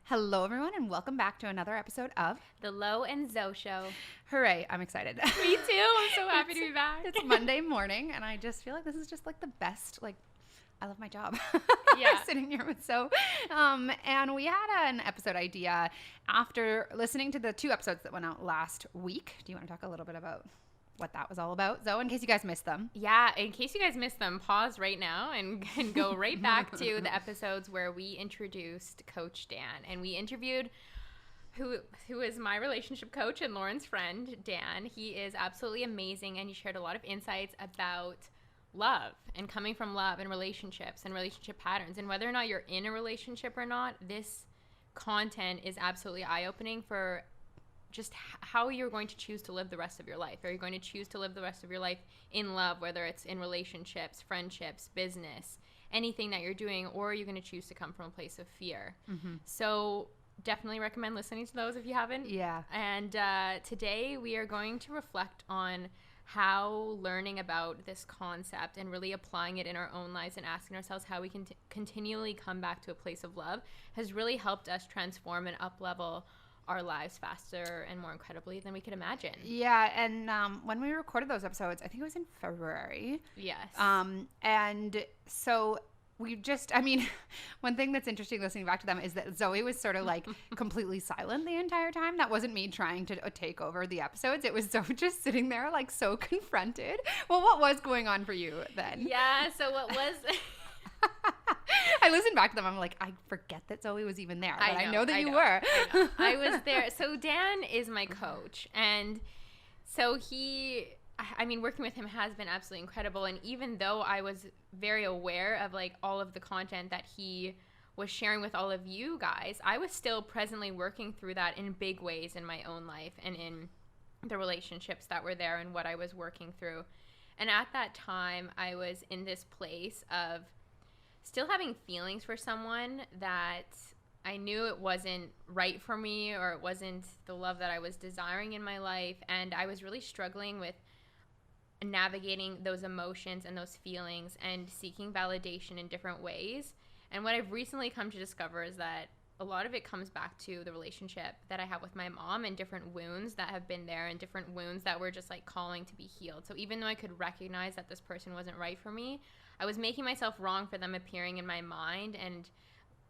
Hello, everyone, and welcome back to another episode of The Lo and Zoe Show. Hooray, I'm excited. Me too. I'm so happy to be back. It's Monday morning, and I just feel like this is just like the best, I love my job. Yeah. Sitting here with Zoe. And we had an episode idea after listening to the 2 episodes that went out last week. Do you want to talk a little bit about what that was all about, Zoe, in case you guys missed them? Yeah, in case you guys missed them, pause right now and go right back to the episodes where we introduced Coach Dan. And we interviewed who is my relationship coach and Lauren's friend, Dan. He is absolutely amazing, and he shared a lot of insights about love and coming from love and relationships and relationship patterns. And whether or not you're in a relationship or not, this content is absolutely eye-opening for just how you're going to choose to live the rest of your life. Are you going to choose to live the rest of your life in love, whether it's in relationships, friendships, business, anything that you're doing, or are you going to choose to come from a place of fear? Mm-hmm. So definitely recommend listening to those if you haven't. Yeah. And today we are going to reflect on how learning about this concept and really applying it in our own lives and asking ourselves how we can continually come back to a place of love has really helped us transform and up-level our lives faster and more incredibly than we could imagine. Yeah, and when we recorded those episodes, I think it was in February. Yes. And so we just, one thing that's interesting listening back to them is that Zoe was sort of like completely silent the entire time. That wasn't me trying to take over the episodes. It was Zoe just sitting there like so confronted. Well, what was going on for you then? Yeah, so what was... I listened back to them. I'm like, I forget that Zoe was even there, but I know that you were. I was there. So Dan is my coach, and so working with him has been absolutely incredible. And even though I was very aware of like all of the content that he was sharing with all of you guys, I was still presently working through that in big ways in my own life and in the relationships that were there and what I was working through. And at that time, I was in this place of still having feelings for someone that I knew it wasn't right for me, or it wasn't the love that I was desiring in my life. And I was really struggling with navigating those emotions and those feelings and seeking validation in different ways. And what I've recently come to discover is that a lot of it comes back to the relationship that I have with my mom and different wounds that have been there and different wounds that were just like calling to be healed. So even though I could recognize that this person wasn't right for me, I was making myself wrong for them appearing in my mind and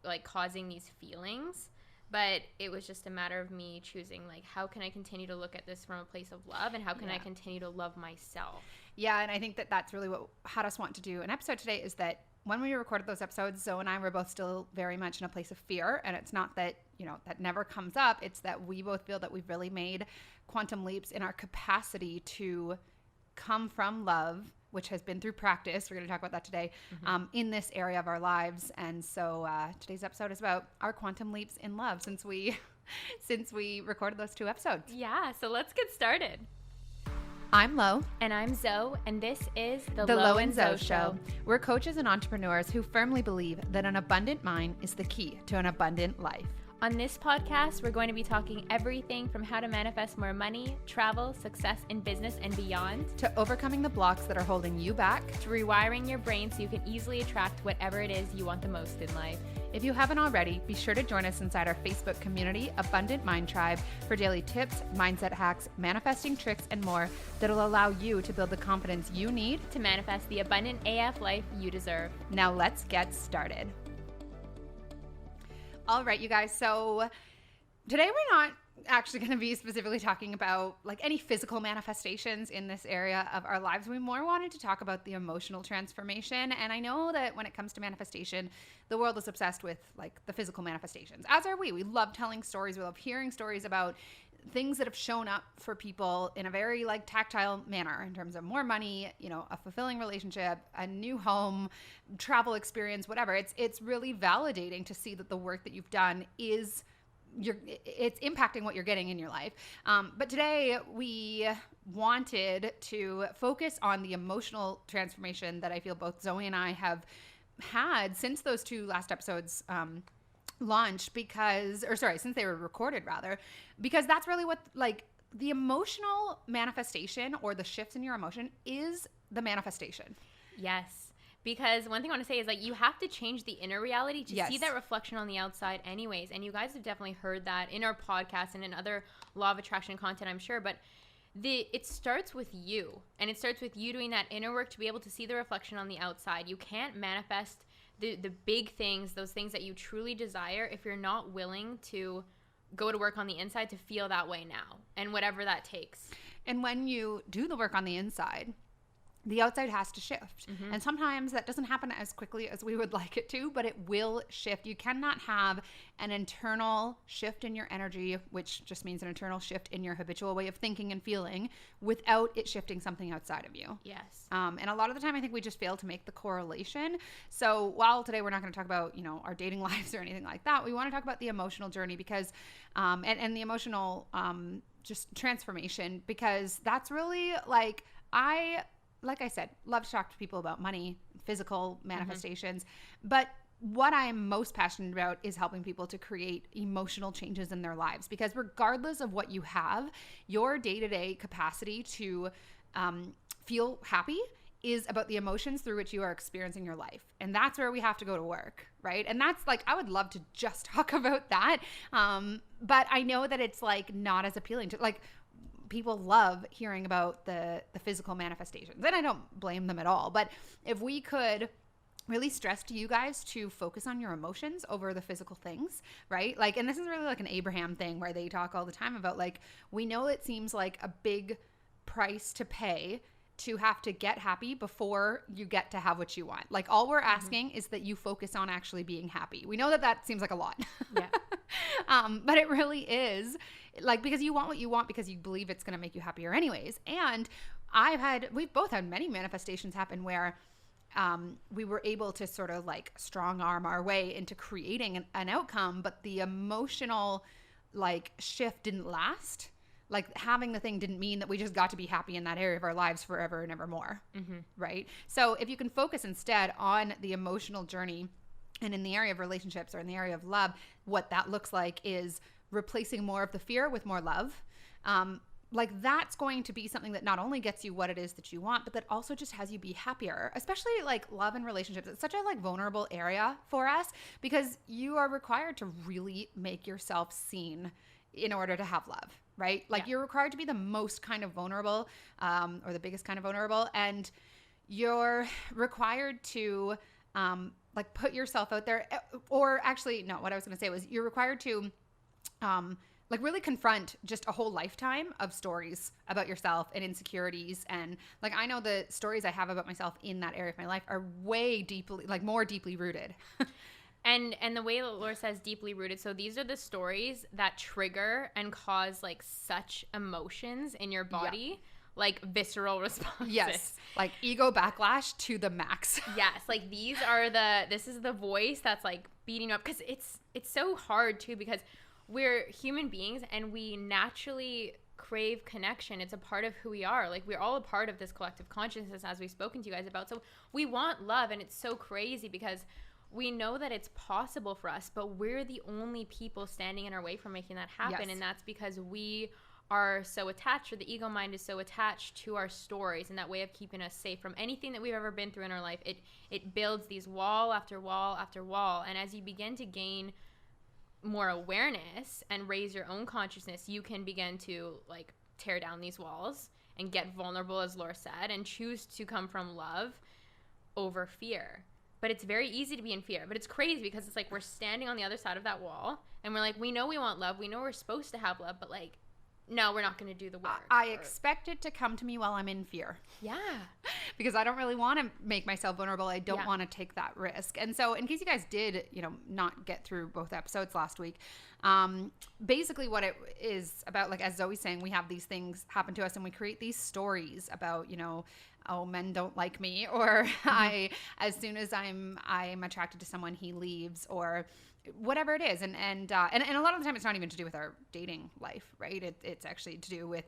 like causing these feelings. But it was just a matter of me choosing, like, how can I continue to look at this from a place of love, and how can I continue to love myself? Yeah, and I think that that's really what had us want to do an episode today, is that when we recorded those episodes, Zoe and I were both still very much in a place of fear. And it's not that, that never comes up. It's that we both feel that we've really made quantum leaps in our capacity to come from love, which has been through practice. We're going to talk about that today, in this area of our lives. And so today's episode is about our quantum leaps in love since we recorded those 2 episodes. Yeah, so let's get started. I'm Lo. And I'm Zoe, and this is the Lo and Zoe Show. We're coaches and entrepreneurs who firmly believe that an abundant mind is the key to an abundant life. On this podcast, we're going to be talking everything from how to manifest more money, travel, success in business, and beyond, to overcoming the blocks that are holding you back, to rewiring your brain so you can easily attract whatever it is you want the most in life. If you haven't already, be sure to join us inside our Facebook community, Abundant Mind Tribe, for daily tips, mindset hacks, manifesting tricks, and more that'll allow you to build the confidence you need to manifest the abundant AF life you deserve. Now let's get started. All right, you guys. So today we're not actually going to be specifically talking about like any physical manifestations in this area of our lives. We more wanted to talk about the emotional transformation. And I know that when it comes to manifestation, the world is obsessed with like the physical manifestations, as are we. We love telling stories. We love hearing stories about things that have shown up for people in a very like tactile manner in terms of more money, a fulfilling relationship, a new home, travel experience, whatever. It's really validating to see that the work that you've done it's impacting what you're getting in your life. But today we wanted to focus on the emotional transformation that I feel both Zoe and I have had since those 2 last episodes launched, since they were recorded rather, because that's really what like the emotional manifestation or the shifts in your emotion is the manifestation. Yes. Because one thing I want to say is, like, you have to change the inner reality to Yes. see that reflection on the outside anyways. And you guys have definitely heard that in our podcast and in other law of attraction content, I'm sure. But it starts with you, and it starts with you doing that inner work to be able to see the reflection on the outside. You can't manifest the big things, those things that you truly desire, if you're not willing to go to work on the inside to feel that way now, and whatever that takes. And when you do the work on the inside, the outside has to shift. Mm-hmm. And sometimes that doesn't happen as quickly as we would like it to, but it will shift. You cannot have an internal shift in your energy, which just means an internal shift in your habitual way of thinking and feeling, without it shifting something outside of you. Yes. And a lot of the time, I think we just fail to make the correlation. So while today we're not going to talk about, our dating lives or anything like that, we want to talk about the emotional journey because, and the emotional just transformation, because that's really like I said, love to talk to people about money, physical manifestations. But what I'm most passionate about is helping people to create emotional changes in their lives. Because regardless of what you have, your day-to-day capacity to feel happy is about the emotions through which you are experiencing your life. And that's where we have to go to work, right? And that's like, I would love to just talk about that. But I know that it's like not as appealing to like, people love hearing about the physical manifestations, and I don't blame them at all. But if we could really stress to you guys to focus on your emotions over the physical things, right? Like, and this is really like an Abraham thing where they talk all the time about, like, we know it seems like a big price to pay to have to get happy before you get to have what you want. Like, all we're asking is that you focus on actually being happy. We know that seems like a lot. Yeah. But it really is, like, because you want what you want because you believe it's going to make you happier anyways. And we've both had many manifestations happen where we were able to sort of like strong arm our way into creating an outcome, but the emotional like shift didn't last. Like, having the thing didn't mean that we just got to be happy in that area of our lives forever and ever more, right? So if you can focus instead on the emotional journey, and in the area of relationships or in the area of love, what that looks like is replacing more of the fear with more love. Like, that's going to be something that not only gets you what it is that you want, but that also just has you be happier, especially like love and relationships. It's such a like vulnerable area for us because you are required to really make yourself seen in order to have love, right? Like, you're required to be the most kind of vulnerable, or the biggest kind of vulnerable. And you're required to, like, put yourself out there, or actually, no, what I was going to say was you're required to, like, really confront just a whole lifetime of stories about yourself and insecurities. And like, I know the stories I have about myself in that area of my life are way deeply, like, more deeply rooted. And the way that Laura says deeply rooted, so these are the stories that trigger and cause like such emotions in your body, like visceral responses. Yes, like ego backlash to the max. Yes, like this is the voice that's like beating up, because it's so hard too, because we're human beings and we naturally crave connection. It's a part of who we are. Like, we're all a part of this collective consciousness, as we've spoken to you guys about. So we want love, and it's so crazy because we know that it's possible for us, but we're the only people standing in our way from making that happen. Yes. And that's because we are so attached, or the ego mind is so attached to our stories and that way of keeping us safe from anything that we've ever been through in our life. It builds these wall after wall after wall. And as you begin to gain more awareness and raise your own consciousness, you can begin to like tear down these walls and get vulnerable, as Laura said, and choose to come from love over fear. But it's very easy to be in fear. But it's crazy because it's like we're standing on the other side of that wall and we're like, we know we want love. We know we're supposed to have love, but like, no, we're not going to do the work. I expect it to come to me while I'm in fear. Yeah. Because I don't really want to make myself vulnerable. I don't want to take that risk. And so in case you guys did, not get through both episodes last week, basically what it is about, like, as Zoe's saying, we have these things happen to us and we create these stories about, oh, men don't like me, or as soon as I'm attracted to someone, he leaves, or whatever it is. And a lot of the time it's not even to do with our dating life, right? It's actually to do with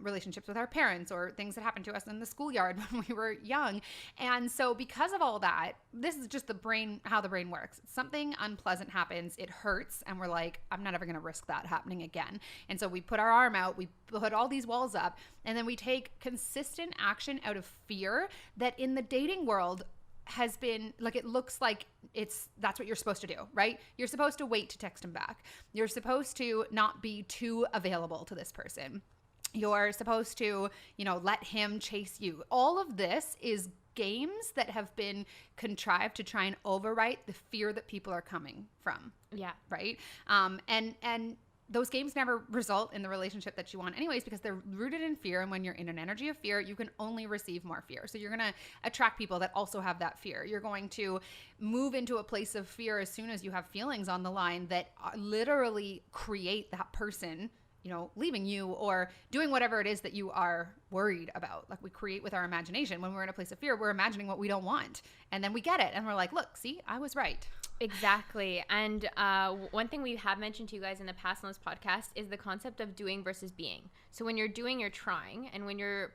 relationships with our parents or things that happened to us in the schoolyard when we were young. And so because of all that, this is just how the brain works. Something unpleasant happens, it hurts, and we're like, I'm not ever going to risk that happening again. And so we put our arm out, we put all these walls up, and then we take consistent action out of fear that in the dating world has been like, it looks like that's what you're supposed to do, right? You're supposed to wait to text him back. You're supposed to not be too available to this person. You're supposed to, let him chase you. All of this is games that have been contrived to try and overwrite the fear that people are coming from. Yeah. Right? And those games never result in the relationship that you want anyways, because they're rooted in fear. And when you're in an energy of fear, you can only receive more fear. So you're going to attract people that also have that fear. You're going to move into a place of fear as soon as you have feelings on the line that literally create that person, leaving you or doing whatever it is that you are worried about. Like, we create with our imagination. When we're in a place of fear, we're imagining what we don't want. And then we get it. And we're like, look, see, I was right. Exactly. And one thing we have mentioned to you guys in the past on this podcast is the concept of doing versus being. So when you're doing, you're trying. And when you're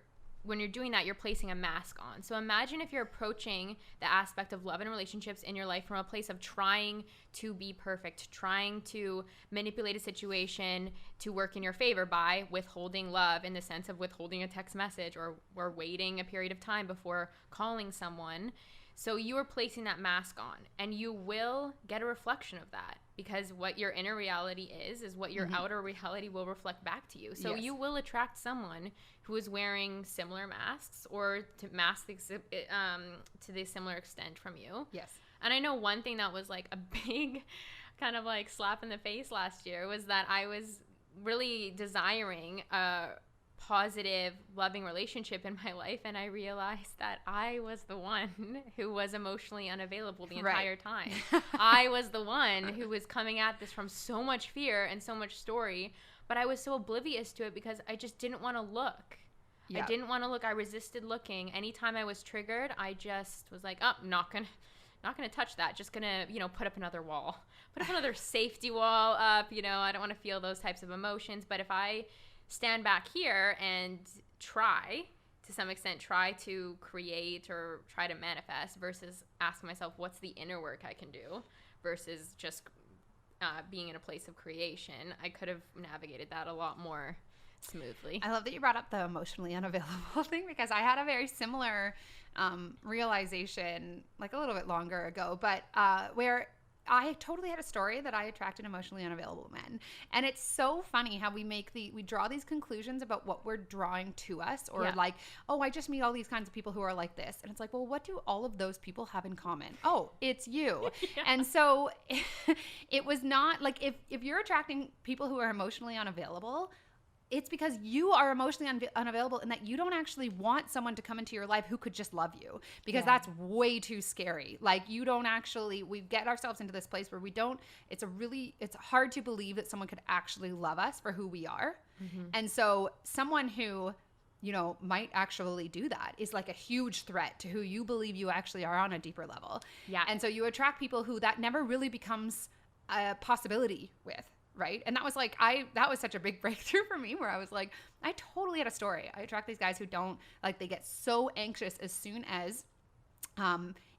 doing that, you're placing a mask on. So imagine if you're approaching the aspect of love and relationships in your life from a place of trying to be perfect, trying to manipulate a situation to work in your favor by withholding love, in the sense of withholding a text message or waiting a period of time before calling someone. So you are placing that mask on, and you will get a reflection of that, because what your inner reality is what your outer reality will reflect back to you. So you will attract someone who is wearing similar masks, or to mask to the similar extent from you. Yes. And I know one thing that was like a big kind of like slap in the face last year was that I was really desiring a positive, loving relationship in my life, and I realized that I was the one who was emotionally unavailable the entire time. I was the one who was coming at this from so much fear and so much story, but I was so oblivious to it because I just didn't want to look. I didn't want to look. I resisted looking. Anytime I was triggered, I just was like, oh, not gonna touch that. Just gonna, put up another wall, put up another safety wall up. I don't want to feel those types of emotions. But if I stand back here and try to create or try to manifest, versus ask myself, what's the inner work I can do, versus just being in a place of creation, I could have navigated that a lot more smoothly. I love that you brought up the emotionally unavailable thing, because I had a very similar realization like a little bit longer ago, but where I totally had a story that I attracted emotionally unavailable men. And it's so funny how we draw these conclusions about what we're drawing to us, or like, oh, I just meet all these kinds of people who are like this. And it's like, well, what do all of those people have in common? Oh, it's you. And so it was not like, if you're attracting people who are emotionally unavailable, it's because you are emotionally unavailable, and that you don't actually want someone to come into your life who could just love you, because that's way too scary. Like, we get ourselves into this place where it's hard to believe that someone could actually love us for who we are. And so someone who, might actually do that is like a huge threat to who you believe you actually are on a deeper level. Yeah. And so you attract people who that never really becomes a possibility with. Right. And that was that was such a big breakthrough for me, where I was like, I totally had a story. I attract these guys who they get so anxious as soon as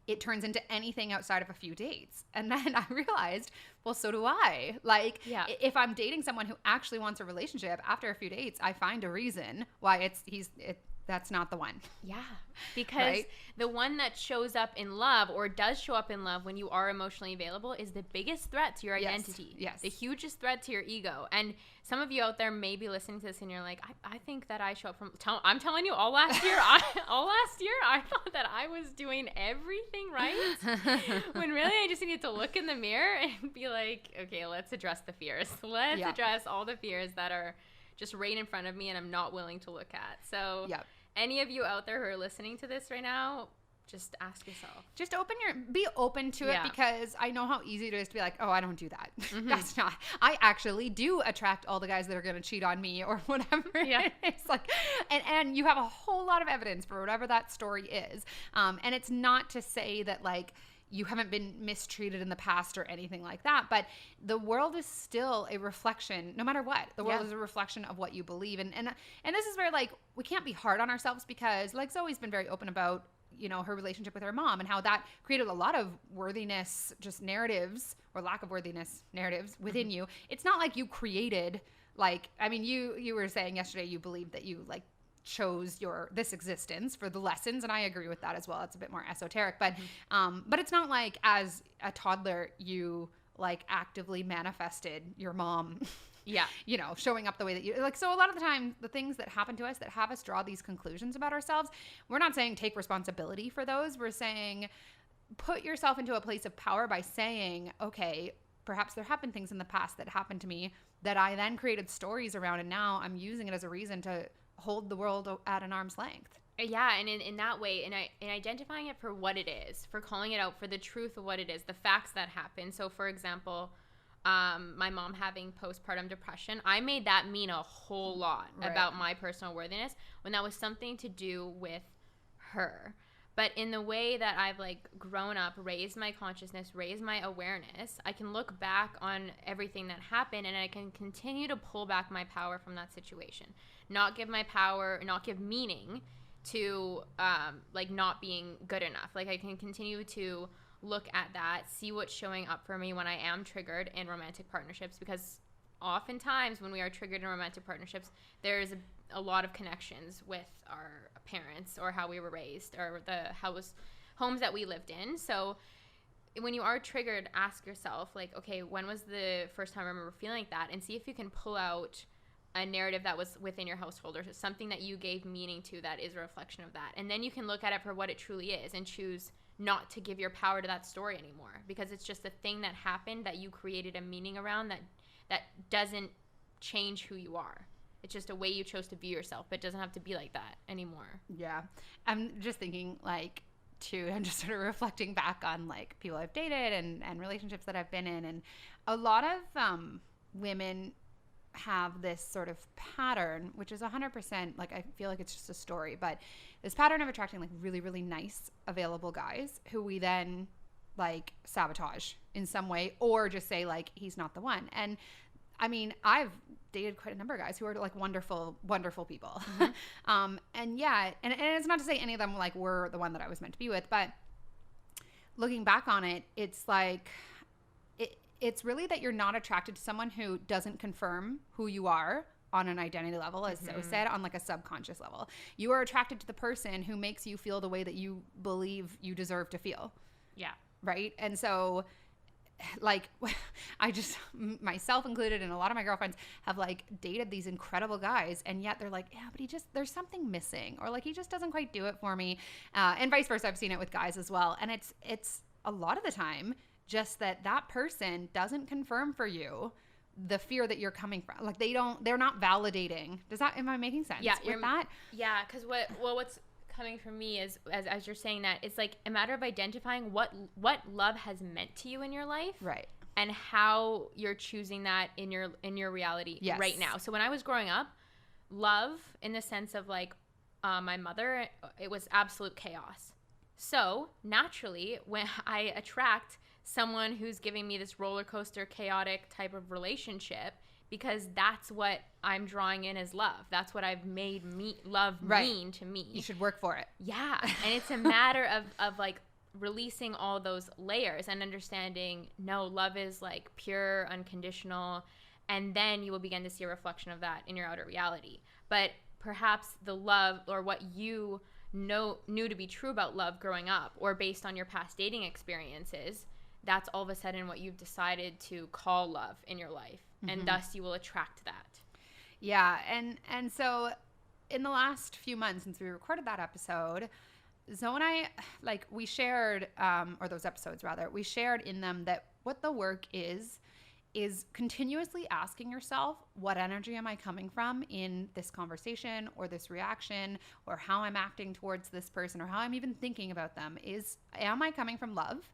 it turns into anything outside of a few dates. And then I realized, well, so do I. Like, if I'm dating someone who actually wants a relationship, after a few dates, I find a reason why that's not the one. Yeah. Because the one that shows up in love, or does show up in love when you are emotionally available, is the biggest threat to your identity. Yes. The hugest threat to your ego. And some of you out there may be listening to this and you're like, I think that I show up I'm telling you, all last year, I thought that I was doing everything right. When really I just needed to look in the mirror and be like, okay, let's address the fears. Let's address all the fears that are just right in front of me and I'm not willing to look at. So any of you out there who are listening to this right now, just ask yourself. Just be open to it, because I know how easy it is to be like, oh, I don't do that. That's not, I actually do attract all the guys that are going to cheat on me or whatever. It's like, and you have a whole lot of evidence for whatever that story is. And it's not to say that like, you haven't been mistreated in the past or anything like that, but the world is still a reflection, no matter what. The world is a reflection of what you believe. And this is where like, we can't be hard on ourselves, because like Zoe's been very open about, her relationship with her mom and how that created a lot of worthiness, just narratives, or lack of worthiness narratives within you. It's not like you created, like, I mean, you were saying yesterday, you believe that you like chose this existence for the lessons, and I agree with that as well. It's a bit more esoteric, but it's not like as a toddler you like actively manifested your mom showing up the way that you like. So a lot of the time the things that happen to us that have us draw these conclusions about ourselves, we're not saying take responsibility for those. We're saying put yourself into a place of power by saying, okay, perhaps there have been things in the past that happened to me that I then created stories around, and now I'm using it as a reason to hold the world at an arm's length. Yeah, and in that way, in identifying it for what it is, for calling it out for the truth of what it is, the facts that happen. So, for example, my mom having postpartum depression, I made that mean a whole lot about my personal worthiness when that was something to do with her. But in the way that I've like grown up, raised my consciousness, raised my awareness, I can look back on everything that happened and I can continue to pull back my power from that situation. Not give my power, not give meaning to like not being good enough. Like I can continue to look at that, see what's showing up for me when I am triggered in romantic partnerships, because oftentimes when we are triggered in romantic partnerships, there's a lot of connections with our parents or how we were raised or the homes that we lived in. So when you are triggered, ask yourself like, okay, when was the first time I remember feeling like that, and see if you can pull out a narrative that was within your household or something that you gave meaning to that is a reflection of that. And then you can look at it for what it truly is and choose not to give your power to that story anymore, because it's just a thing that happened that you created a meaning around that doesn't change who you are. It's just a way you chose to view yourself, but it doesn't have to be like that anymore. Yeah. I'm just thinking like I'm just sort of reflecting back on like people I've dated and relationships that I've been in. And a lot of women have this sort of pattern, which is 100% like, I feel like it's just a story, but this pattern of attracting like really, really nice, available guys who we then like sabotage in some way, or just say like, he's not the one. And I mean, I've dated quite a number of guys who are like wonderful, wonderful people. Mm-hmm. And yeah, and it's not to say any of them like were the one that I was meant to be with, but looking back on it, it's like, it's really that you're not attracted to someone who doesn't confirm who you are on an identity level, as So said, on like a subconscious level. You are attracted to the person who makes you feel the way that you believe you deserve to feel. Yeah. Right? And so like I just, myself included, and a lot of my girlfriends have like dated these incredible guys, and yet they're like, yeah, but there's something missing, or like he just doesn't quite do it for me, and vice versa. I've seen it with guys as well. And it's a lot of the time just that person doesn't confirm for you the fear that you're coming from. Like they're not validating. Am I making sense with that? Yeah, because what's coming from me is, as you're saying that, it's like a matter of identifying what love has meant to you in your life, right, and how you're choosing that in your reality right now. So when I was growing up, love in the sense of like my mother, it was absolute chaos. So naturally, when I attract someone who's giving me this roller coaster, chaotic type of relationship, because that's what I'm drawing in as love. That's what I've made love mean to me. You should work for it. Yeah. And it's a matter of like releasing all those layers and understanding, no, love is like pure, unconditional. And then you will begin to see a reflection of that in your outer reality. But perhaps the love, or what you knew to be true about love growing up, or based on your past dating experiences, that's all of a sudden what you've decided to call love in your life. And thus you will attract that. Yeah. And so in the last few months since we recorded that episode, Zoe and I, like, we shared, or those episodes rather, we shared in them that what the work is continuously asking yourself, what energy am I coming from in this conversation or this reaction, or how I'm acting towards this person, or how I'm even thinking about them? Am I coming from love?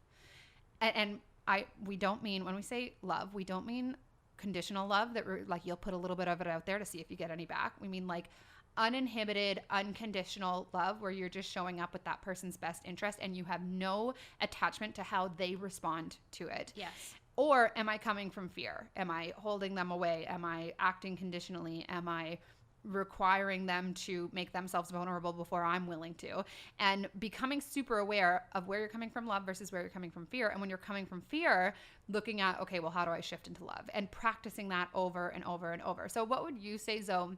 And we don't mean, when we say love, we don't mean conditional love that like you'll put a little bit of it out there to see if you get any back. We mean like uninhibited, unconditional love, where you're just showing up with that person's best interest and you have no attachment to how they respond to it. Yes. Or am I coming from fear? Am I holding them away? Am I acting conditionally? Am I requiring them to make themselves vulnerable before I'm willing to? And becoming super aware of where you're coming from love versus where you're coming from fear. And when you're coming from fear, looking at, okay, well, how do I shift into love? And practicing that over and over and over. So what would you say, Zoe,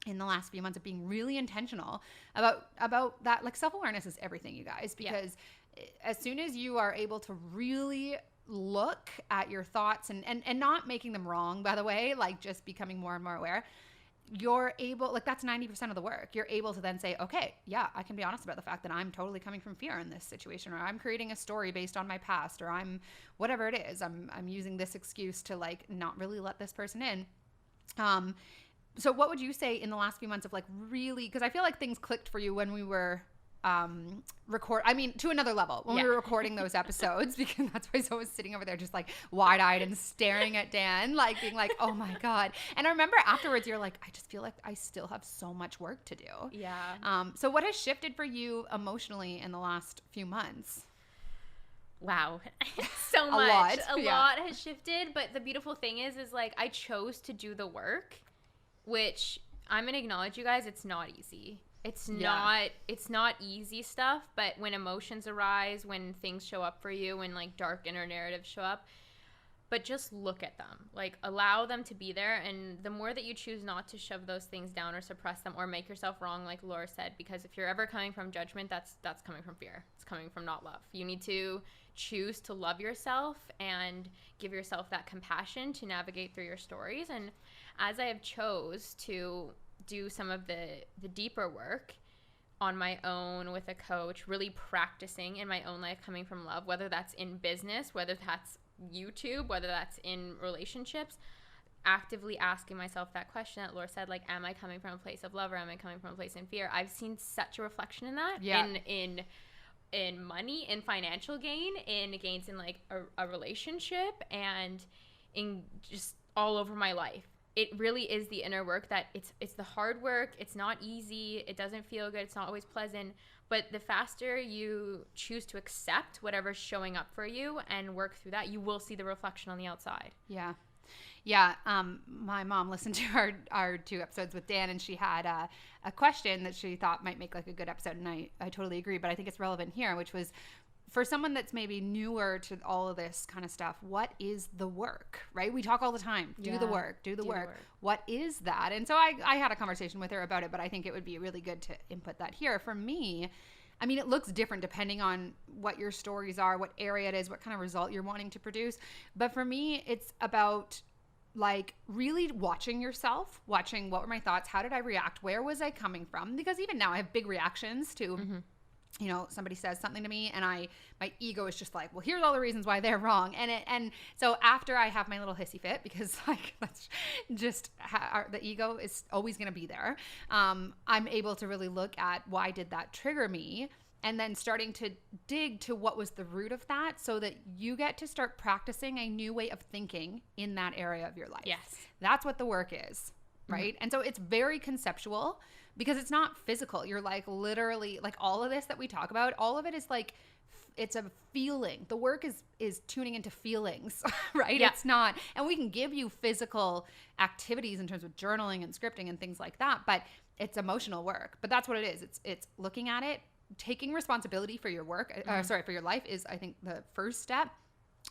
in the last few months of being really intentional about that. Like, self-awareness is everything, you guys, because as soon as you are able to really look at your thoughts and not making them wrong, by the way, like just becoming more and more aware, you're able, like, that's 90% of the work. You're able to then say, okay, yeah, I can be honest about the fact that I'm totally coming from fear in this situation, or I'm creating a story based on my past, or I'm whatever it is. I'm using this excuse to, like, not really let this person in. So what would you say in the last few months of, like, really, because I feel like things clicked for you when we were to another level when we were recording those episodes, because that's why I was sitting over there just like wide-eyed and staring at Dan, like being like, oh my God. And I remember afterwards you're like, I just feel like I still have so much work to do. So what has shifted for you emotionally in the last few months? Wow. So much. A lot has shifted, but the beautiful thing is like, I chose to do the work, which I'm going to acknowledge, you guys, it's not easy. It's not easy stuff, but when emotions arise, when things show up for you, when like dark inner narratives show up, but just look at them, like allow them to be there. And the more that you choose not to shove those things down or suppress them or make yourself wrong, like Laura said, because if you're ever coming from judgment, that's coming from fear. It's coming from not love. You need to choose to love yourself and give yourself that compassion to navigate through your stories. And as I have chose to do some of the deeper work on my own with a coach, really practicing in my own life coming from love, whether that's in business, whether that's YouTube, whether that's in relationships, actively asking myself that question that Laura said, like, am I coming from a place of love or am I coming from a place in fear? I've seen such a reflection in that in money, in financial gain, in gains in like a relationship, and in just all over my life. It really is the inner work that it's the hard work. It's not easy. It doesn't feel good. It's not always pleasant. But the faster you choose to accept whatever's showing up for you and work through that, you will see the reflection on the outside. Yeah. My mom listened to our 2 episodes with Dan, and she had a question that she thought might make like a good episode. And I totally agree, but I think it's relevant here, which was, for someone that's maybe newer to all of this kind of stuff, what is the work, right? We talk all the time, do the work. What is that? And so I had a conversation with her about it, but I think it would be really good to input that here. For me, I mean, it looks different depending on what your stories are, what area it is, what kind of result you're wanting to produce. But for me, it's about like really watching yourself, watching what were my thoughts, how did I react, where was I coming from? Because even now I have big reactions to you know, somebody says something to me and my ego is just like, well, here's all the reasons why they're wrong. And so after I have my little hissy fit, because like that's just the ego is always going to be there. I'm able to really look at why did that trigger me, and then starting to dig to what was the root of that, so that you get to start practicing a new way of thinking in that area of your life. Yes. That's what the work is, right? And so it's very conceptual, because it's not physical. You're like literally, like all of this that we talk about, all of it is like, it's a feeling. The work is tuning into feelings, right? Yeah. It's not, and we can give you physical activities in terms of journaling and scripting and things like that, but it's emotional work. But that's what it is. It's looking at it, taking responsibility for your work, for your life is, I think, the first step.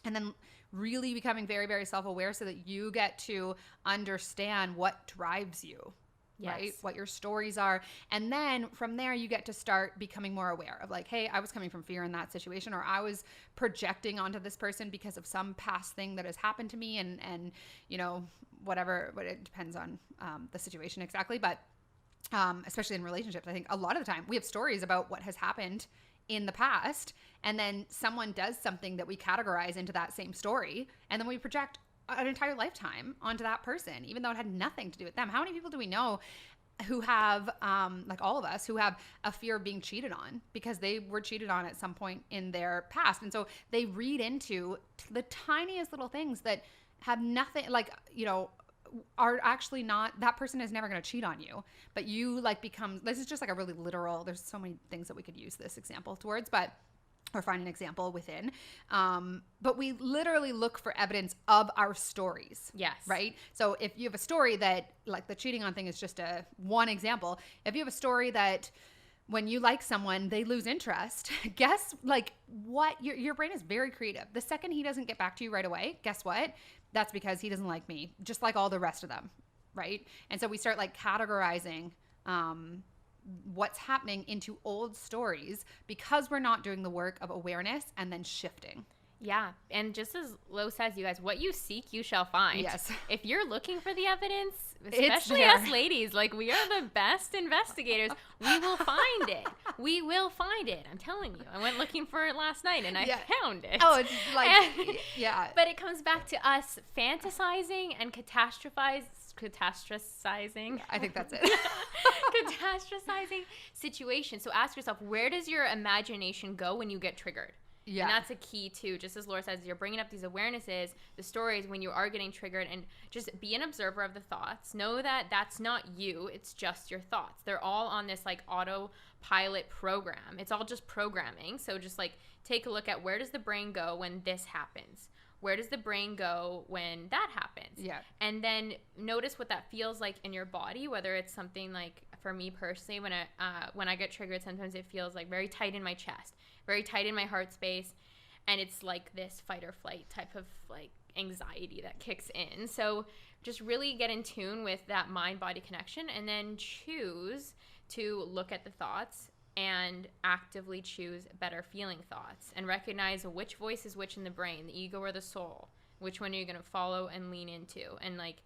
And then really becoming very, very self-aware so that you get to understand what drives you. Yes. Right? What your stories are. And then from there, you get to start becoming more aware of like, hey, I was coming from fear in that situation, or I was projecting onto this person because of some past thing that has happened to me, and you know, whatever, but it depends on the situation exactly. But especially in relationships, I think a lot of the time we have stories about what has happened in the past, and then someone does something that we categorize into that same story, and then we project an entire lifetime onto that person, even though it had nothing to do with them. How many people do we know who have, like all of us, who have a fear of being cheated on because they were cheated on at some point in their past? And so they read into the tiniest little things that have nothing, like, you know, are actually not, that person is never going to cheat on you, but you like become, this is just like a really literal, there's so many things that we could use this example towards, but or find an example within. But we literally look for evidence of our stories. Yes. Right? So if you have a story that, like the cheating on thing is just one example. If you have a story that when you like someone, they lose interest, guess like what? Your brain is very creative. The second he doesn't get back to you right away, guess what? That's because he doesn't like me, just like all the rest of them. right? And so we start like categorizing what's happening into old stories because we're not doing the work of awareness and then shifting. Yeah. And just as Lo says, you guys, what you seek, you shall find. Yes. If you're looking for the evidence, especially us ladies, like we are the best investigators, we will find it. We will find it. I'm telling you. I went looking for it last night and I found it. Oh, it's like, yeah. But it comes back to us fantasizing and catastrophizing. I think that's it. Catastrophizing situations. So ask yourself, where does your imagination go when you get triggered? Yeah. And that's a key too. Just as Laura says, you're bringing up these awarenesses, the stories when you are getting triggered, and just be an observer of the thoughts. Know that that's not you. It's just your thoughts. They're all on this like autopilot program. It's all just programming. So just like take a look at where does the brain go when this happens? Where does the brain go when that happens? Yeah. And then notice what that feels like in your body, whether it's something like, for me personally, when I get triggered, sometimes it feels like very tight in my chest, very tight in my heart space. And it's like this fight or flight type of like anxiety that kicks in. So just really get in tune with that mind-body connection and then choose to look at the thoughts and actively choose better feeling thoughts and recognize which voice is which in the brain, the ego or the soul. Which one are you going to follow and lean into? And like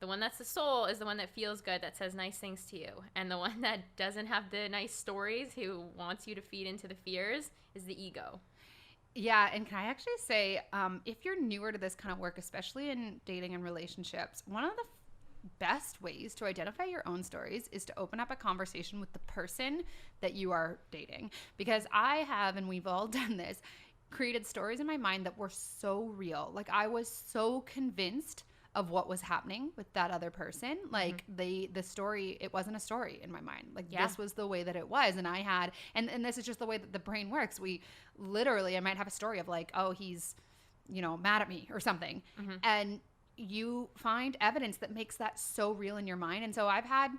the one that's the soul is the one that feels good, that says nice things to you. And the one that doesn't have the nice stories, who wants you to feed into the fears, is the ego. Yeah, and can I actually say, if you're newer to this kind of work, especially in dating and relationships, one of the best ways to identify your own stories is to open up a conversation with the person that you are dating. Because I have, and we've all done this, created stories in my mind that were so real. Like I was so convinced of what was happening with that other person. Like the story, it wasn't a story in my mind. Like this was the way that it was. And I had, and this is just the way that the brain works. We literally, I might have a story of like, oh, he's, mad at me or something. And you find evidence that makes that so real in your mind. And so I've had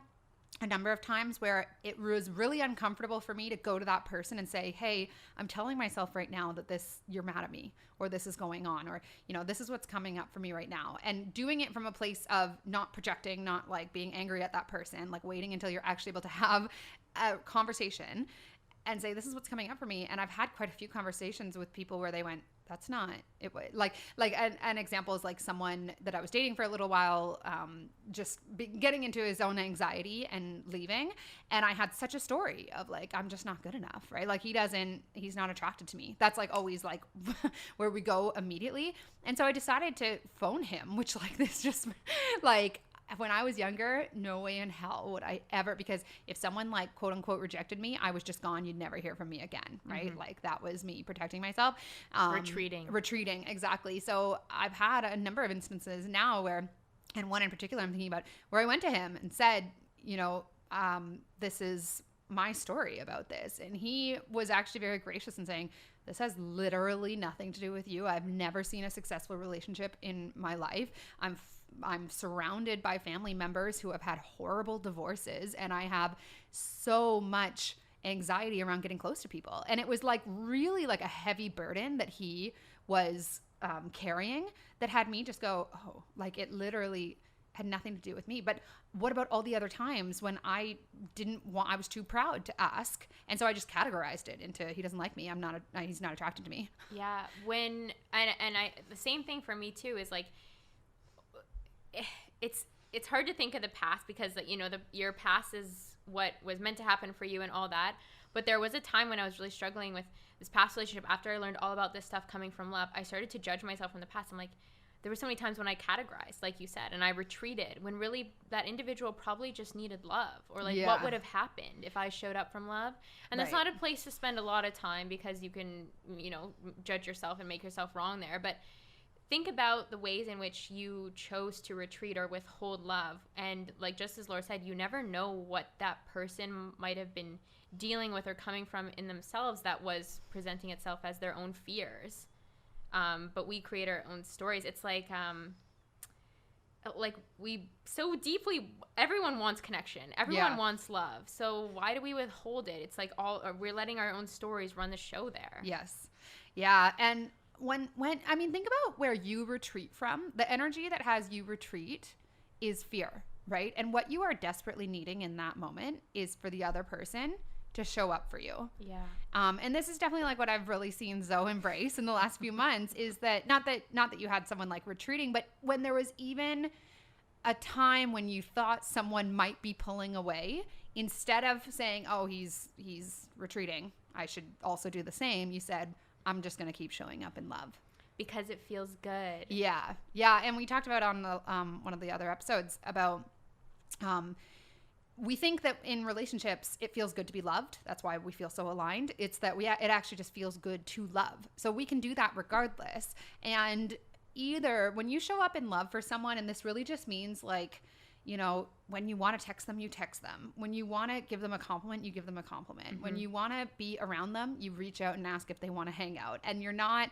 a number of times where it was really uncomfortable for me to go to that person and say, hey, I'm telling myself right now that you're mad at me, or this is going on, or, this is what's coming up for me right now. And doing it from a place of not projecting, not like being angry at that person, like waiting until you're actually able to have a conversation and say, this is what's coming up for me. And I've had quite a few conversations with people where they went, that's not it. Like an example is like someone that I was dating for a little while, getting into his own anxiety and leaving. And I had such a story of like, I'm just not good enough, right? Like he's not attracted to me. That's like always like where we go immediately. And so I decided to phone him, which like this just like, when I was younger, no way in hell would I ever, because if someone like quote unquote rejected me, I was just gone. You'd never hear from me again. Right. Like that was me protecting myself. Retreating. Exactly. So I've had a number of instances now where, and one in particular I'm thinking about, where I went to him and said, this is my story about this. And he was actually very gracious in saying, this has literally nothing to do with you. I've never seen a successful relationship in my life. I'm surrounded by family members who have had horrible divorces, and I have so much anxiety around getting close to people. And it was like really like a heavy burden that he was carrying that had me just go, oh, like it literally had nothing to do with me. But what about all the other times when I was too proud to ask. And so I just categorized it into, he doesn't like me. He's not attracted to me. Yeah. The same thing for me too is like, it's hard to think of the past because your past is what was meant to happen for you and all that. But there was a time when I was really struggling with this past relationship. After I learned all about this stuff coming from love, I started to judge myself from the past. I'm like, there were so many times when I categorized, like you said, and I retreated when really that individual probably just needed love, or like what would have happened if I showed up from love. And that's not a place to spend a lot of time because you can, judge yourself and make yourself wrong there. But think about the ways in which you chose to retreat or withhold love. And like just as Laura said, you never know what that person might have been dealing with or coming from in themselves that was presenting itself as their own fears. But we create our own stories. It's like we so deeply, everyone wants connection. Everyone wants love. So why do we withhold it? It's like we're letting our own stories run the show there. Yes. Yeah. And when think about where you retreat from. The energy that has you retreat is fear. right? And what you are desperately needing in that moment is for the other person to show up for you. Yeah. And this is definitely like what I've really seen Zoe embrace in the last few months, is that not that you had someone like retreating, but when there was even a time when you thought someone might be pulling away, instead of saying, oh, he's retreating, I should also do the same, you said, I'm just going to keep showing up in love. Because it feels good. Yeah. Yeah. And we talked about on the, one of the other episodes about, we think that in relationships, it feels good to be loved. That's why we feel so aligned. It's that it actually just feels good to love. So we can do that regardless. And either when you show up in love for someone, and this really just means like, you know, when you want to text them, you text them. When you want to give them a compliment, you give them a compliment. Mm-hmm. When you want to be around them, you reach out and ask if they want to hang out. And you're not,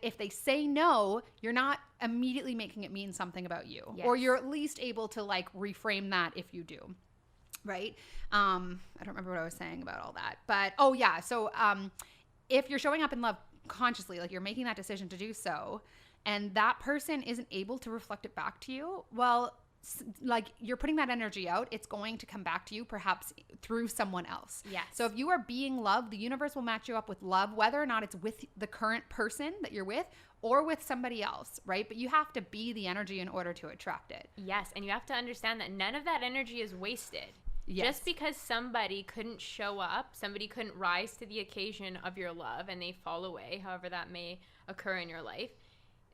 if they say no, you're not immediately making it mean something about you. Yes. Or you're at least able to like reframe that if you do. Right? I don't remember what I was saying about all that. But, oh yeah. So if you're showing up in love consciously, like you're making that decision to do so, and that person isn't able to reflect it back to you, well, like you're putting that energy out, it's going to come back to you perhaps through someone else. Yes. So if you are being loved, the universe will match you up with love, whether or not it's with the current person that you're with or with somebody else, right? But you have to be the energy in order to attract it. Yes, and you have to understand that none of that energy is wasted. Yes. Just because somebody couldn't show up, somebody couldn't rise to the occasion of your love and they fall away, however that may occur in your life,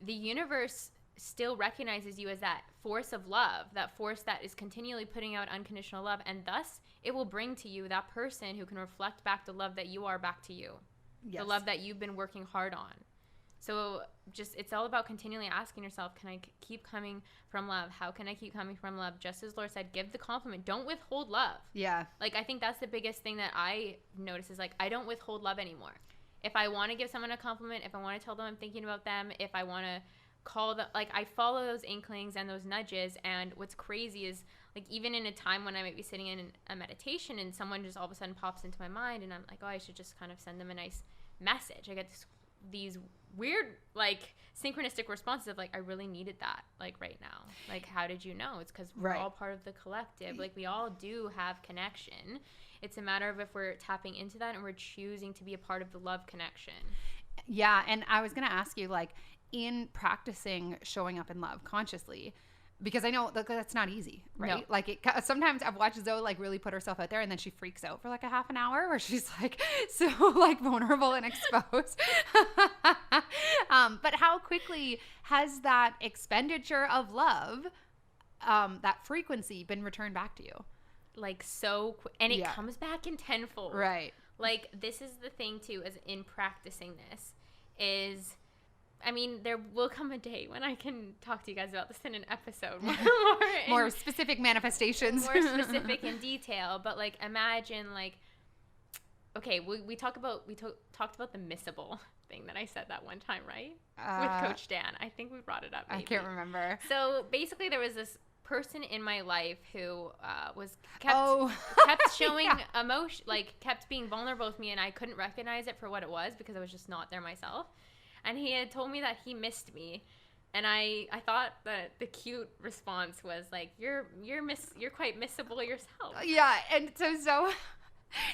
the universe still recognizes you as that force of love, that force that is continually putting out unconditional love, and thus it will bring to you that person who can reflect back the love that you are back to you. Yes. The love that you've been working hard on. So just, it's all about continually asking yourself, can I keep coming from love? How can I keep coming from love? Just as Laura said, give the compliment. Don't withhold love. Yeah. Like, I think that's the biggest thing that I notice is, like, I don't withhold love anymore. If I want to give someone a compliment, if I want to tell them I'm thinking about them, if I want to call them, like, I follow those inklings and those nudges. And what's crazy is, like, even in a time when I might be sitting in a meditation and someone just all of a sudden pops into my mind and I'm like, oh, I should just kind of send them a nice message. I get these weird, like, synchronistic responses of, like, I really needed that, like, right now. Like, how did you know? It's because we're all part of the collective. Like, we all do have connection. It's a matter of if we're tapping into that and we're choosing to be a part of the love connection. Yeah, and I was going to ask you, like, in practicing showing up in love consciously, because I know that's not easy, right? No. Like, sometimes I've watched Zoe like really put herself out there and then she freaks out for like a half an hour where she's like so like vulnerable and exposed. But how quickly has that expenditure of love, that frequency, been returned back to you? Like, so and it comes back in tenfold. Right. Like, this is the thing too, as in practicing this is, I mean, there will come a day when I can talk to you guys about this in an episode. More specific manifestations. More specific in detail. But, like, imagine, like, okay, we talked about the missable thing that I said that one time, right? With Coach Dan. I think we brought it up, maybe. I can't remember. So, basically, there was this person in my life who kept showing emotion, like, kept being vulnerable with me, and I couldn't recognize it for what it was because I was just not there myself. And he had told me that he missed me, and I thought that the cute response was like, you're quite missable yourself. Yeah, and so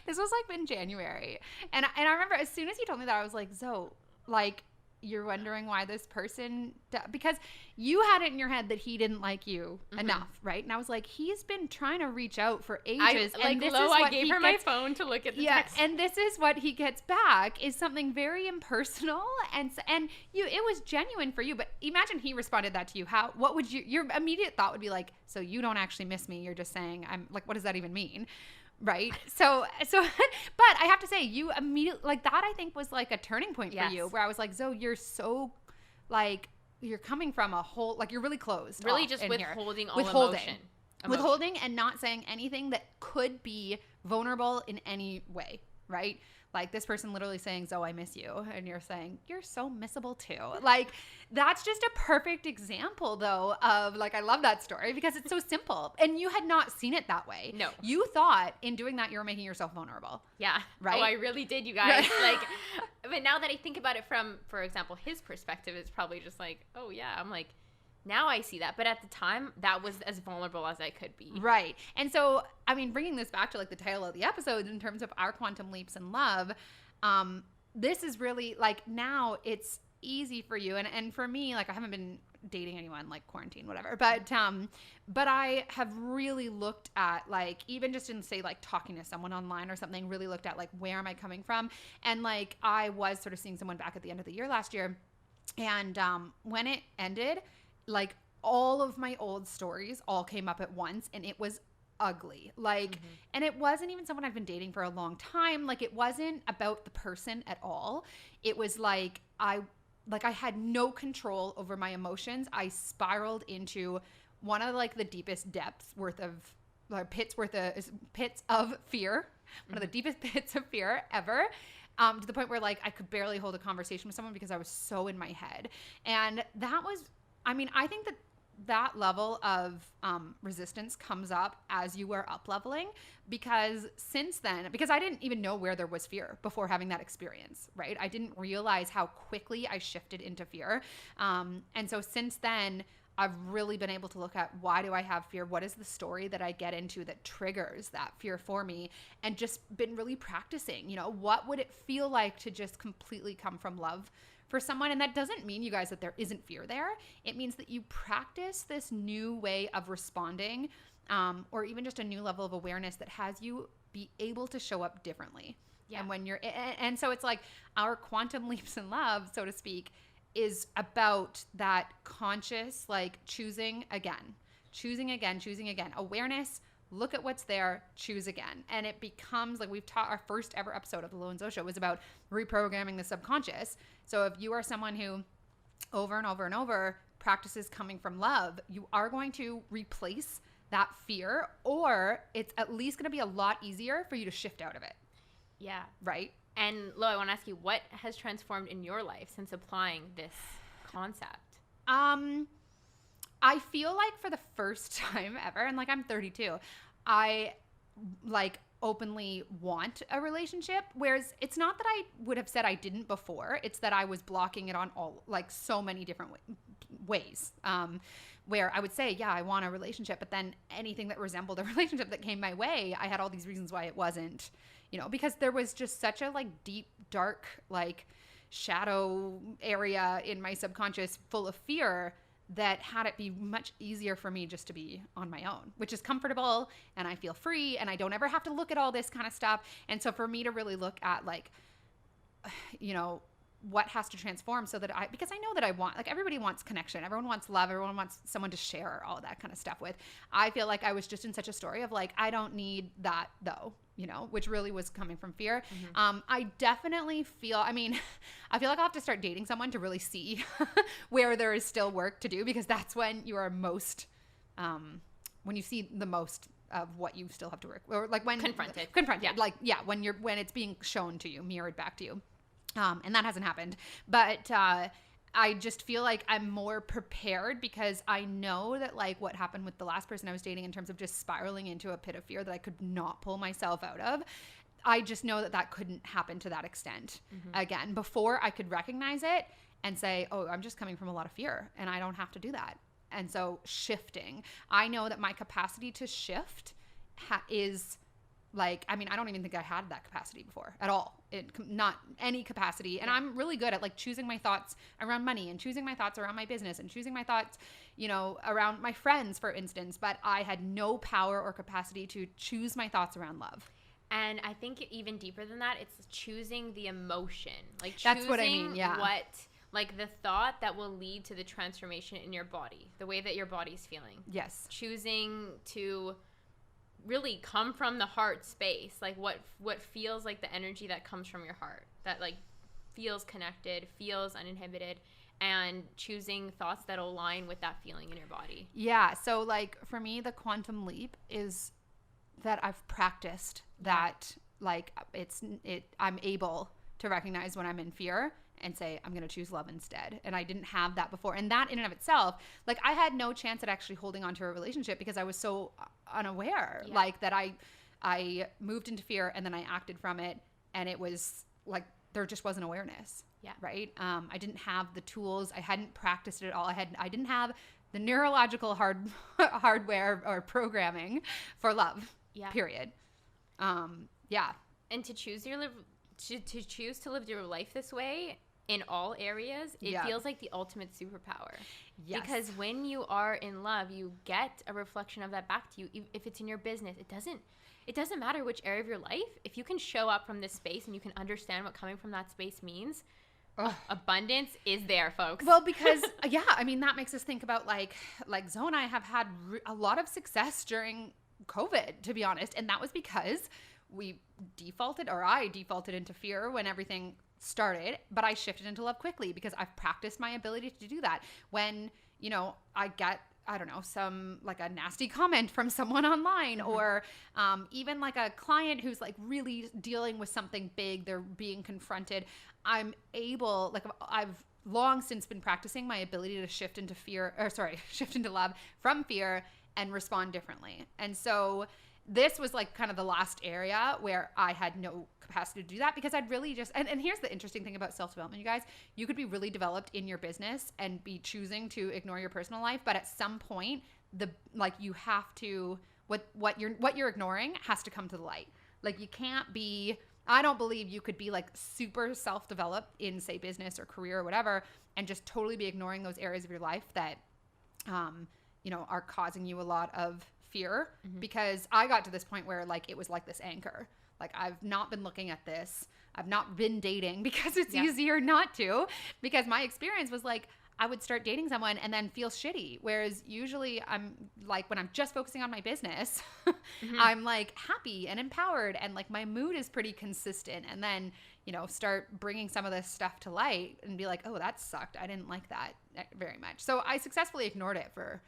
this was like in January, and I remember as soon as he told me that, I was like, Zoe, like, you're wondering why this person because you had it in your head that he didn't like you enough, right? And I was like, he's been trying to reach out for ages. I gave her my phone to look at the text. And this is what he gets back is something very impersonal, and it was genuine for you. But imagine he responded that to you. What would your immediate thought would be like? So you don't actually miss me. You're just saying I'm like, what does that even mean? Right. So, but I have to say, you immediately, like, that I think was like a turning point for you, where I was like, Zoe, you're so, like, you're coming from a whole, like, you're really closed. Really just withholding all emotion. Withholding and not saying anything that could be vulnerable in any way. Right. Like, this person literally saying, Zoe, I miss you. And you're saying, you're so missable too. Like, that's just a perfect example, though, of, like, I love that story because it's so simple. And you had not seen it that way. No. You thought in doing that, you were making yourself vulnerable. Yeah. Right? Oh, I really did, you guys. Like, but now that I think about it from, for example, his perspective, it's probably just like, oh, yeah. I'm like, Now I see that. But at the time, that was as vulnerable as I could be. Right. And so, I mean, bringing this back to like the title of the episode in terms of our quantum leaps in love, this is really like now it's easy for you. And for me, like I haven't been dating anyone like quarantine, whatever. But I have really looked at like, even just in say like talking to someone online or something, really looked at like, where am I coming from? And like, I was sort of seeing someone back at the end of the year last year. And when it ended, like all of my old stories all came up at once, and it was ugly. Like, and it wasn't even someone I've been dating for a long time. Like, it wasn't about the person at all. It was like, I had no control over my emotions. I spiraled into one of like the deepest depths worth of pits of fear, one of the deepest pits of fear ever. To the point where like I could barely hold a conversation with someone because I was so in my head. And that was, I mean, I think that level of resistance comes up as you are up leveling, because since then, because I didn't even know where there was fear before having that experience, right? I didn't realize how quickly I shifted into fear. And so since then, I've really been able to look at, why do I have fear? What is the story that I get into that triggers that fear for me? And just been really practicing, you know, what would it feel like to just completely come from love for someone? And that doesn't mean, you guys, that there isn't fear there. It means that you practice this new way of responding, or even just a new level of awareness that has you be able to show up differently. Yeah. And when and so it's like our quantum leaps in love, so to speak, is about that conscious, like choosing again, awareness, look at what's there, choose again. And it becomes like, we've taught, our first ever episode of the Lo and Zo Show was about reprogramming the subconscious. So if you are someone who over and over and over practices coming from love, you are going to replace that fear, or it's at least going to be a lot easier for you to shift out of it. Yeah. Right? And Lo, I want to ask you, what has transformed in your life since applying this concept? I feel like for the first time ever, and like I'm 32, I like openly want a relationship, whereas it's not that I would have said I didn't before. It's that I was blocking it on all, like so many different ways, where I would say, yeah, I want a relationship, but then anything that resembled a relationship that came my way, I had all these reasons why it wasn't, you know, because there was just such a like deep, dark, like shadow area in my subconscious full of fear that had it be much easier for me just to be on my own, which is comfortable, and I feel free, and I don't ever have to look at all this kind of stuff. And so for me to really look at like, you know, what has to transform so that because I know that I want, like everybody wants connection. Everyone wants love. Everyone wants someone to share all that kind of stuff with. I feel like I was just in such a story of like, I don't need that though, you know, which really was coming from fear. I definitely feel, I mean, I feel like I'll have to start dating someone to really see where there is still work to do, because that's when you are most, when you see the most of what you still have to work, or like when confronted, yeah. Like, yeah, when it's being shown to you, mirrored back to you. And that hasn't happened, but I just feel like I'm more prepared, because I know that like what happened with the last person I was dating in terms of just spiraling into a pit of fear that I could not pull myself out of. I just know that couldn't happen to that extent again. Before I could recognize it and say, oh, I'm just coming from a lot of fear and I don't have to do that. And so shifting, I know that my capacity to shift is like, I mean, I don't even think I had that capacity before at all. Not any capacity. And I'm really good at like choosing my thoughts around money, and choosing my thoughts around my business, and choosing my thoughts, you know, around my friends, for instance. But I had no power or capacity to choose my thoughts around love. And I think even deeper than that, it's choosing the emotion. Like that's what I mean. Yeah. Like the thought that will lead to the transformation in your body, the way that your body's feeling. Yes. Choosing to really come from the heart space, like what feels like the energy that comes from your heart, that like feels connected, feels uninhibited, and choosing thoughts that align with that feeling in your body. Yeah. So like for me, the quantum leap is that I've practiced that, like I'm able to recognize when I'm in fear and say, I'm going to choose love instead. And I didn't have that before. And that in and of itself, like I had no chance at actually holding on to a relationship because I was so unaware, like that I moved into fear and then I acted from it. And it was like, there just wasn't awareness. Yeah. Right. I didn't have the tools. I hadn't practiced it at all. I didn't have the neurological hardware or programming for love. Yeah. Period. Yeah. And to choose to live your life this way in all areas, it feels like the ultimate superpower. Yes. Because when you are in love, you get a reflection of that back to you. If it's in your business, it doesn't matter which area of your life. If you can show up from this space and you can understand what coming from that space means, abundance is there, folks. Well, because I mean, that makes us think about like Zoe and I have had a lot of success during COVID, to be honest, and that was because I defaulted into fear when everything started, but I shifted into love quickly because I've practiced my ability to do that. When, I get, I don't know, some like a nasty comment from someone online, or even like a client who's like really dealing with something big, they're being confronted. I'm able, like I've long since been practicing my ability to shift into love from fear and respond differently. And so this was like kind of the last area where I had no capacity to do that, because I'd really just, and here's the interesting thing about self-development, you guys, you could be really developed in your business and be choosing to ignore your personal life. But at some point, you have to, what you're ignoring has to come to the light. Like you can't be, I don't believe you could be like super self-developed in, say, business or career or whatever, and just totally be ignoring those areas of your life that, are causing you a lot of fear. Because I got to this point where like it was like this anchor. Like I've not been looking at this. I've not been dating because it's easier not to. Because my experience was like I would start dating someone and then feel shitty. Whereas usually I'm like, when I'm just focusing on my business, I'm like happy and empowered and like my mood is pretty consistent. And then, start bringing some of this stuff to light and be like, oh, that sucked. I didn't like that very much. So I successfully ignored it for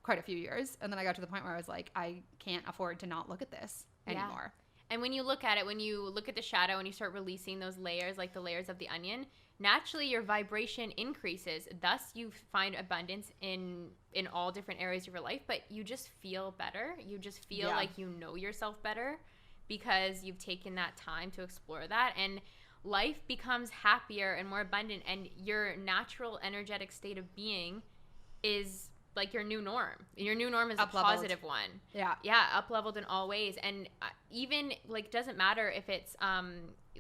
quite a few years. And then I got to the point where I was like, I can't afford to not look at this anymore. And when you look at it, when you look at the shadow and you start releasing those layers, like the layers of the onion, naturally your vibration increases. Thus, you find abundance in all different areas of your life, but you just feel better. You just feel like you know yourself better because you've taken that time to explore that. And life becomes happier and more abundant, and your natural energetic state of being is like your new norm. Your new norm is up-leveled. A positive one. Yeah, up-leveled in all ways. And even like, doesn't matter if it's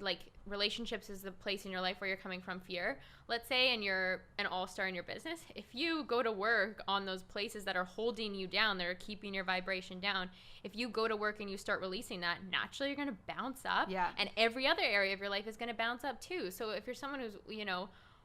like relationships is the place in your life where you're coming from fear, let's say, and you're an all-star in your business. If you go to work on those places that are holding you down, that are keeping your vibration down, if you go to work and you start releasing that, naturally you're going to bounce up. Yeah. And every other area of your life is going to bounce up too. So if you're someone who's,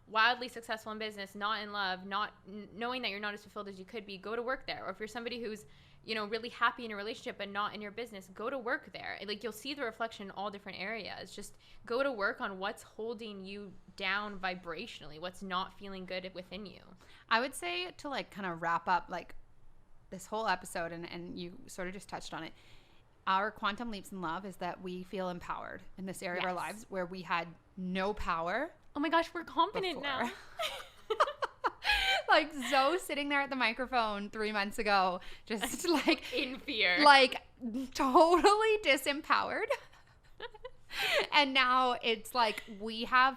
wildly successful in business, not in love, not knowing that you're not as fulfilled as you could be, go to work there. Or if you're somebody who's, really happy in a relationship but not in your business, go to work there. Like, you'll see the reflection in all different areas. Just go to work on what's holding you down vibrationally, what's not feeling good within you. I would say, to like kind of wrap up like this whole episode, and you sort of just touched on it, our quantum leaps in love is that we feel empowered in this area of our lives where we had no power. Oh my gosh, we're confident now. Like Zoe sitting there at the microphone 3 months ago, just like in fear, like totally disempowered. And now it's like we have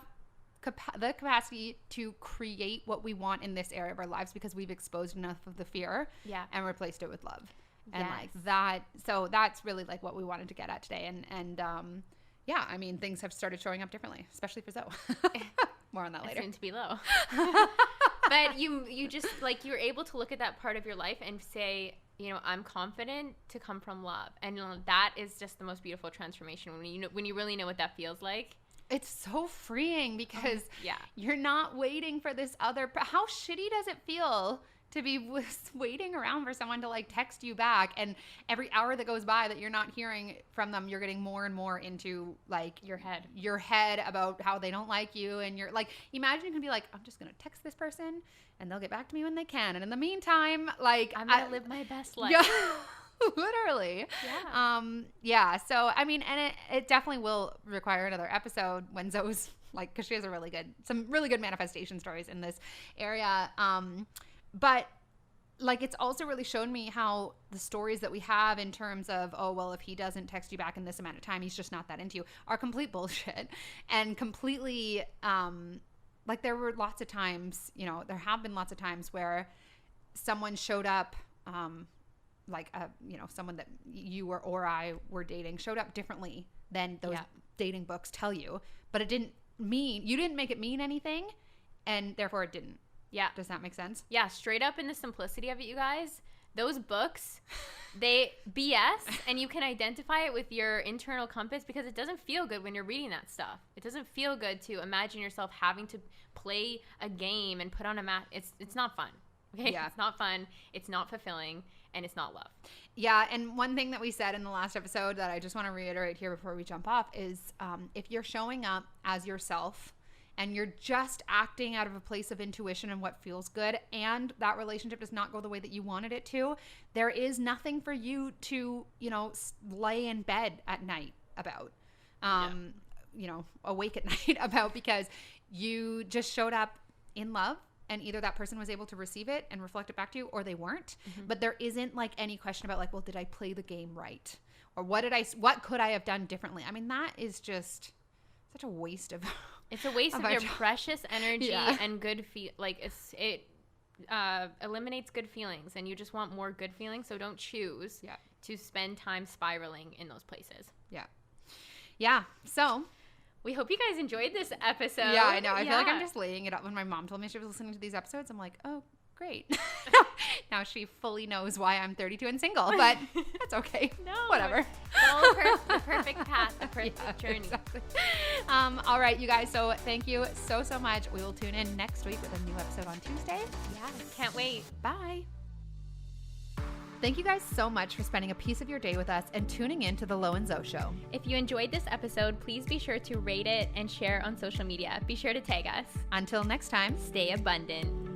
the capacity to create what we want in this area of our lives because we've exposed enough of the fear and replaced it with love. And like that, so that's really like what we wanted to get at today. And I mean, things have started showing up differently, especially for Zoe. More on that later. Soon to be low. But you just like, you're able to look at that part of your life and say, I'm confident to come from love. And that is just the most beautiful transformation when you really know what that feels like. It's so freeing because you're not waiting for this other. How shitty does it feel to be waiting around for someone to like text you back, and every hour that goes by that you're not hearing from them, you're getting more and more into like your head about how they don't like you, and you're like, imagine you can be like, I'm just gonna text this person and they'll get back to me when they can, and in the meantime, like I'm gonna live my best life. Yeah. Literally. So I mean, and it definitely will require another episode when Zoe's like, because she has some really good manifestation stories in this area. But like, it's also really shown me how the stories that we have in terms of, oh, well, if he doesn't text you back in this amount of time, he's just not that into you, are complete bullshit. And completely, like, there were lots of times, there have been lots of times where someone showed up, like someone that you or I were dating showed up differently than those dating books tell you, but it didn't mean, you didn't make it mean anything, and therefore it didn't. Yeah. Does that make sense? Yeah, straight up in the simplicity of it, you guys. Those books, they BS, and you can identify it with your internal compass because it doesn't feel good when you're reading that stuff. It doesn't feel good to imagine yourself having to play a game and put on a mat. It's not fun. Okay? Yeah. It's not fun. It's not fulfilling, and it's not love. Yeah, and one thing that we said in the last episode that I just want to reiterate here before we jump off is if you're showing up as yourself and you're just acting out of a place of intuition and what feels good, and that relationship does not go the way that you wanted it to, there is nothing for you to, lay in bed at night about, awake at night about, because you just showed up in love, and either that person was able to receive it and reflect it back to you, or they weren't. Mm-hmm. But there isn't like any question about like, well, did I play the game right? Or what could I have done differently? I mean, that is just such a waste of It's a waste of your precious energy and good it eliminates good feelings, and you just want more good feelings, so don't choose to spend time spiraling in those places. Yeah. So we hope you guys enjoyed this episode. Yeah, I know. I feel like I'm just laying it up. When my mom told me she was listening to these episodes, I'm like, oh, great. Now she fully knows why I'm 32 and single, but that's okay. No. Whatever. The perfect path, the perfect journey. Exactly. All right, you guys. So thank you so much. We will tune in next week with a new episode on Tuesday. Yeah, can't wait. Bye. Thank you guys so much for spending a piece of your day with us and tuning in to The Lo and Zoe Show. If you enjoyed this episode, please be sure to rate it and share on social media. Be sure to tag us. Until next time, stay abundant.